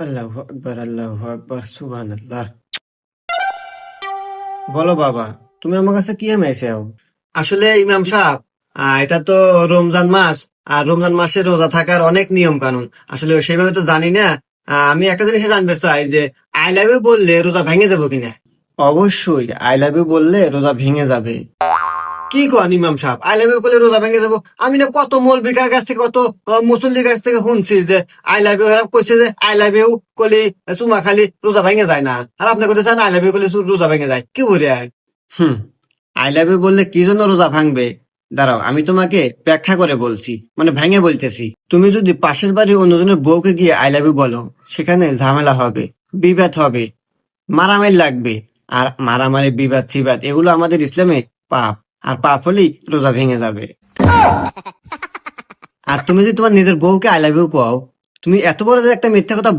আল্লাহু আকবার, আল্লাহু আকবার, সুবহানাল্লাহ। বলো বাবা, তুমি আমার কাছে কি এমাইছাও? আসলে ইমাম সাহেব, এটা তো রমজান মাস। আর রমজান মাসে রোজা থাকার অনেক নিয়ম কানুন। আসলে সেইভাবে তো জানি না। আমি একটা জিনিস জানতে চাই যে আই লাভ ইউ বললে রোজা ভেঙে যাবো কিনা। অবশ্যই আই লাভ ইউ বললে রোজা ভেঙে যাবে। কি কন ইমাম সাহেব, আই লাভ ইউ করলে রোজা ভেঙে যাবো? আমি না কত মৌলবিকার কাছ থেকে, কত মুসল্লির কাছ থেকে শুনছি যে আই লাভ ইউ, কইছে যে আই লাভ ইউ কলি চুমা খালি রোজা ভেঙে যায় না। আর আপনি কথা চান আই লাভ ইউ করলে রোজা ভেঙে যায়, কি বলে? হুম। আই লাভ ইউ বললে কি জন্য রোজা ভাঙবে? দাঁড়াও, আমি তোমাকে ব্যাখ্যা করে বলছি, মানে ভেঙে বলতেছি। তুমি যদি পাশের বাড়ি অন্যজনের বউকে গিয়ে আই লাভ ইউ বলো, সেখানে ঝামেলা হবে, বিবাদ হবে, মারামারি লাগবে। আর মারামারি, বিবাদ সিবাদ এগুলো আমাদের ইসলামে পাপ। আর পাপ হলেই রোজা ভেঙে যাবে। আর তুমি যদি তোমার নিজের বউকে আই লাভ ইউ কও, তুমি এত বড় যে একটা মিথ্যা কথা